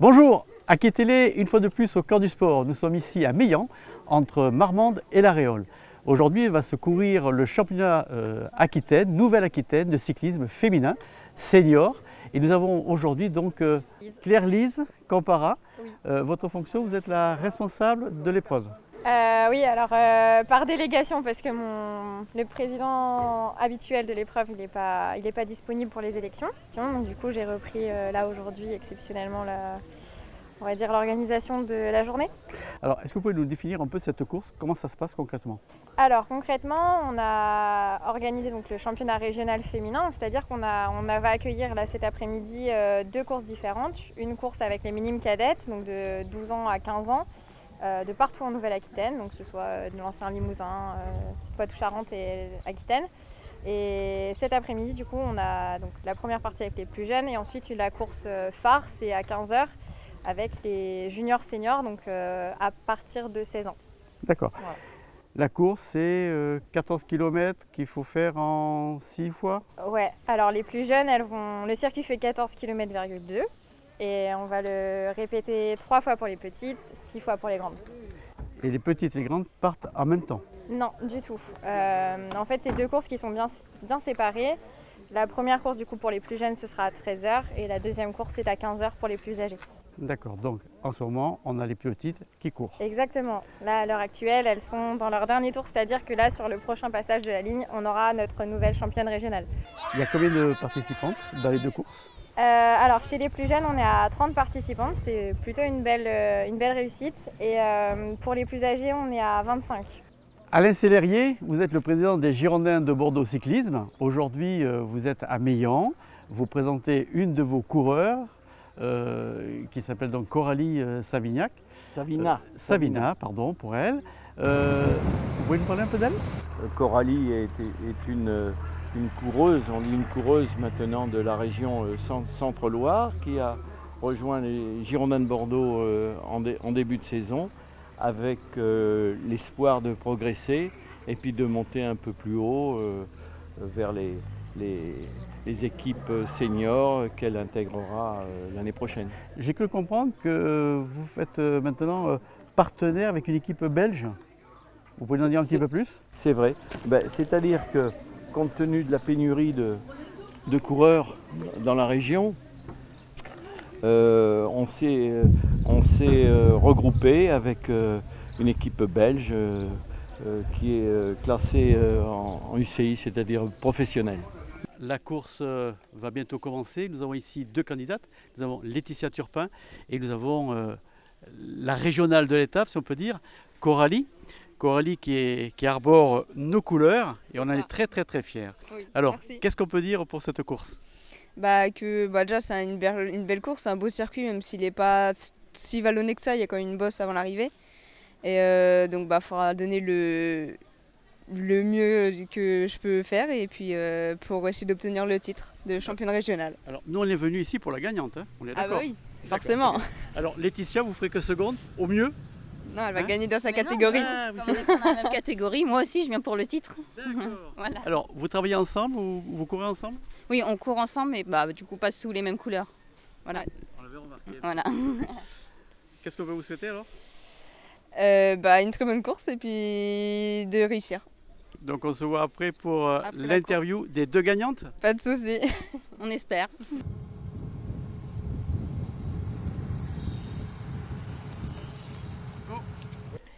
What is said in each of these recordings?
Bonjour, Aki Télé, une fois de plus au cœur du sport. Nous sommes ici à Meillan, entre Marmande et La Réole. Aujourd'hui, va se courir le championnat Aquitaine, Nouvelle-Aquitaine de cyclisme féminin, senior. Et nous avons aujourd'hui donc Claire-Lise Campara. Oui. Votre fonction, vous êtes la responsable de l'épreuve. Oui, alors par délégation, parce que le président habituel de l'épreuve, il n'est pas disponible pour les élections. Donc du coup, j'ai repris là aujourd'hui exceptionnellement on va dire l'organisation de la journée. Alors, est-ce que vous pouvez nous définir un peu cette course? Comment ça se passe concrètement? Alors concrètement, on a organisé donc le championnat régional féminin, c'est-à-dire qu'on va accueillir là cet après-midi deux courses différentes. Une course avec les minimes cadettes, donc de 12 ans à 15 ans. De partout en Nouvelle-Aquitaine, donc que ce soit de l'ancien Limousin, Poitou-Charentes et Aquitaine. Et cet après-midi, du coup, on a donc la première partie avec les plus jeunes et ensuite la course phare, c'est à 15 h avec les juniors seniors, donc à partir de 16 ans. D'accord. Voilà. La course, c'est 14 km qu'il faut faire en 6 fois? Ouais, alors les plus jeunes, le circuit fait 14 km,2 km. Et on va le répéter 3 fois pour les petites, 6 fois pour les grandes. Et les petites et les grandes partent en même temps? Non, du tout. En fait, c'est deux courses qui sont bien séparées. La première course, du coup, pour les plus jeunes, ce sera à 13 h. Et la deuxième course, c'est à 15 h pour les plus âgés. D'accord, donc en ce moment, on a les plus petites qui courent. Exactement. Là, à l'heure actuelle, elles sont dans leur dernier tour, c'est-à-dire que là, sur le prochain passage de la ligne, on aura notre nouvelle championne régionale. Il y a combien de participantes dans les deux courses? Alors chez les plus jeunes, on est à 30 participantes, c'est plutôt une belle réussite. Et pour les plus âgés, on est à 25. Alain Sellerier, vous êtes le président des Girondins de Bordeaux Cyclisme. Aujourd'hui, vous êtes à Meillan. Vous présentez une de vos coureurs qui s'appelle donc Coralie Savignac. Savina, pardon, pour elle. Vous pouvez nous parler un peu d'elle? Coralie est une coureuse, on dit une coureuse maintenant de la région Centre-Loire qui a rejoint les Girondins de Bordeaux en début de saison avec l'espoir de progresser et puis de monter un peu plus haut vers les équipes seniors qu'elle intégrera l'année prochaine. J'ai cru comprendre que vous faites maintenant partenaire avec une équipe belge. Vous pouvez nous en dire un petit peu plus? C'est vrai, c'est-à-dire que compte tenu de la pénurie de coureurs dans la région, on s'est regroupé avec une équipe belge qui est classée en UCI, c'est-à-dire professionnelle. La course va bientôt commencer. Nous avons ici deux candidates. Nous avons Laetitia Turpin et nous avons la régionale de l'étape, si on peut dire, Coralie. Coralie qui arbore nos couleurs et on en est très fiers. Oui, alors, qu'est-ce qu'on peut dire pour cette course? Déjà c'est une belle course, un beau circuit, même s'il n'est pas si vallonné que ça, il y a quand même une bosse avant l'arrivée. Et donc il faudra donner le mieux que je peux faire et puis pour essayer d'obtenir le titre de championne régionale. Alors nous on est venu ici pour la gagnante, hein, on est d'accord? Ah bah oui, forcément. Alors Laetitia, vous ferez que seconde, au mieux? Non, elle va gagner dans sa catégorie. Non, on est dans la même catégorie, moi aussi je viens pour le titre. Voilà. Alors vous travaillez ensemble ou vous courez ensemble? Oui, on court ensemble, mais du coup pas sous les mêmes couleurs. Voilà. On l'avait remarqué. Voilà. Qu'est-ce qu'on peut vous souhaiter alors? Une très bonne course et puis de réussir. Donc on se voit après pour l'interview des deux gagnantes? Pas de souci. On espère.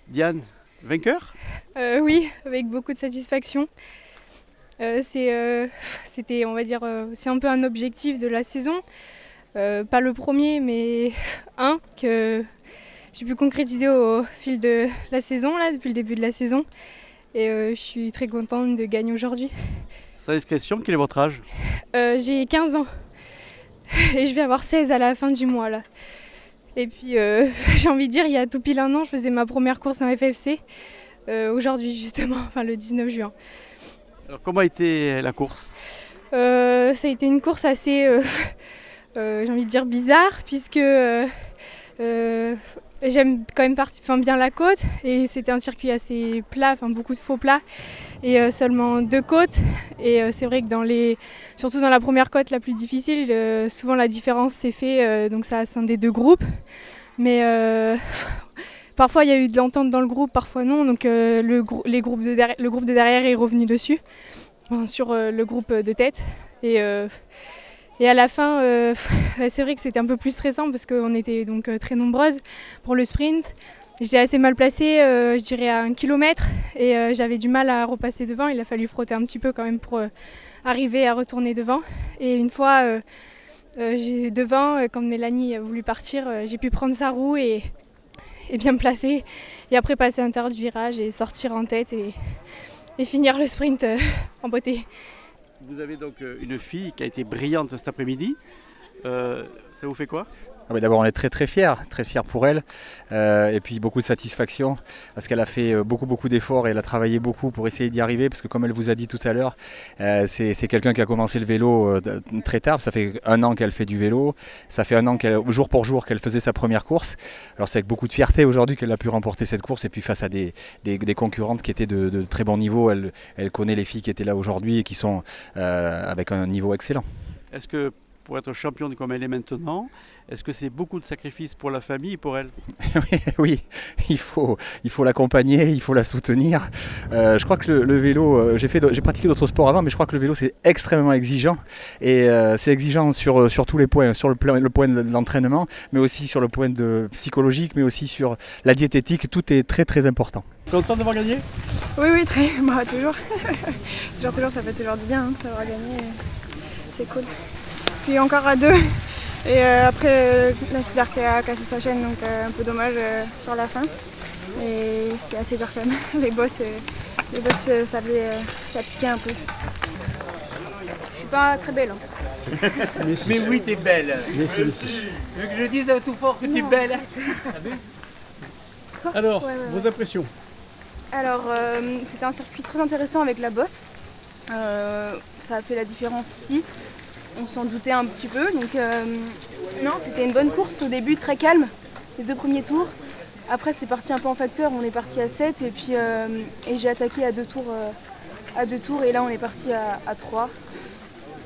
Diane, vainqueur? Oui, avec beaucoup de satisfaction. C'était, on va dire, c'est un peu un objectif de la saison. Pas le premier, mais un que j'ai pu concrétiser au fil de la saison, là, depuis le début de la saison. Et je suis très contente de gagner aujourd'hui. Sans discrétion, quel est votre âge? J'ai 15 ans et je vais avoir 16 à la fin du mois là. Et puis j'ai envie de dire, il y a tout pile un an, je faisais ma première course en FFC. Aujourd'hui justement, enfin le 19 juin. Alors comment a été la course? Ça a été une course assez, j'ai envie de dire bizarre, puisque J'aime quand même bien la côte et c'était un circuit assez plat, beaucoup de faux plats et seulement 2 côtes. Et c'est vrai que surtout dans la première côte la plus difficile, souvent la différence s'est faite, donc ça a scindé 2 groupes. Mais parfois il y a eu de l'entente dans le groupe, parfois non, donc le groupe de derrière est revenu dessus, sur le groupe de tête. Et à la fin, c'est vrai que c'était un peu plus stressant parce qu'on était donc très nombreuses pour le sprint. J'étais assez mal placée, je dirais à 1 kilomètre, et j'avais du mal à repasser devant. Il a fallu frotter un petit peu quand même pour arriver à retourner devant. Et une fois devant, quand Mélanie a voulu partir, j'ai pu prendre sa roue et bien me placer. Et après passer à l'intérieur du virage et sortir en tête et finir le sprint en beauté. Vous avez donc une fille qui a été brillante cet après-midi. Ça vous fait quoi ? D'abord, on est très fiers pour elle, et puis beaucoup de satisfaction parce qu'elle a fait beaucoup d'efforts et elle a travaillé beaucoup pour essayer d'y arriver, parce que comme elle vous a dit tout à l'heure, c'est quelqu'un qui a commencé le vélo très tard. Ça fait 1 an qu'elle fait du vélo, ça fait 1 an jour pour jour qu'elle faisait sa première course. Alors c'est avec beaucoup de fierté aujourd'hui qu'elle a pu remporter cette course, et puis face à des concurrentes qui étaient de très bon niveau. Elle connaît les filles qui étaient là aujourd'hui et qui sont avec un niveau excellent. Est-ce que pour être championne comme elle est maintenant, est-ce que c'est beaucoup de sacrifices pour la famille et pour elle ? Oui, il faut l'accompagner, il faut la soutenir. Je crois que le vélo, j'ai pratiqué d'autres sports avant, mais je crois que le vélo c'est extrêmement exigeant. Et c'est exigeant sur tous les points, sur le point de l'entraînement, mais aussi sur le point psychologique, mais aussi sur la diététique. Tout est très important. Content d'avoir gagné ? Oui, très, toujours. toujours, ça fait toujours du bien d'avoir gagné. C'est cool. Puis encore à 2. Et après, la fille d'arc a cassé sa chaîne, donc un peu dommage sur la fin. Et c'était assez dur quand même. Les bosses ça piquait un peu. Je suis pas très belle. Hein. Mais oui, t'es belle. Merci. Tu veux que je dise tout fort que tu es belle? Alors, vos impressions? Alors, c'était un circuit très intéressant avec la bosse. Ça a fait la différence ici. On s'en doutait un petit peu. Donc, non, c'était une bonne course au début, très calme, les 2 premiers tours. Après, c'est parti un peu en facteur. On est parti à 7 et puis j'ai attaqué à 2 tours. Et là, on est parti à 3.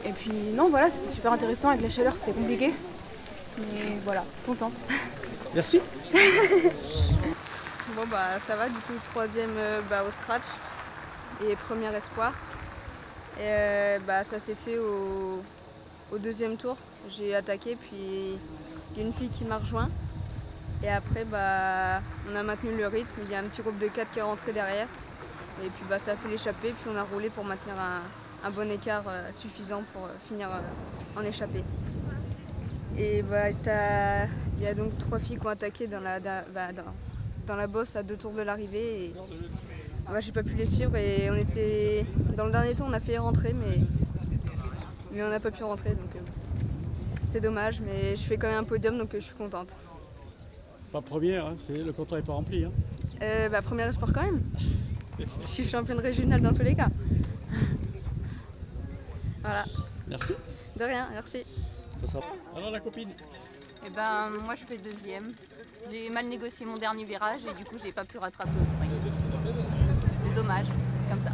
Et puis, non, voilà, c'était super intéressant. Avec la chaleur, c'était compliqué. Mais voilà, contente. Merci. Bon bah ça va, du coup 3e au scratch et 1er espoir. Et ça s'est fait au 2e tour. J'ai attaqué, puis il y a une fille qui m'a rejoint. Et après on a maintenu le rythme, il y a un petit groupe de 4 qui est rentré derrière. Et puis ça a fait l'échappée, puis on a roulé pour maintenir un bon écart suffisant pour finir en échappée. Et il y a donc 3 filles qui ont attaqué dans la bosse à 2 tours de l'arrivée. Et j'ai pas pu les suivre et on était dans le dernier tour, on a fait rentrer, mais on n'a pas pu rentrer, donc c'est dommage, mais je fais quand même un podium, donc je suis contente. Pas première, hein, le contrat n'est pas rempli. Hein. 1er espoir quand même. Je suis championne régionale dans tous les cas. Voilà. Merci. De rien, merci. Alors la copine? Moi je fais 2e. J'ai mal négocié mon dernier virage et du coup j'ai pas pu rattraper au sprint. C'est dommage, c'est comme ça.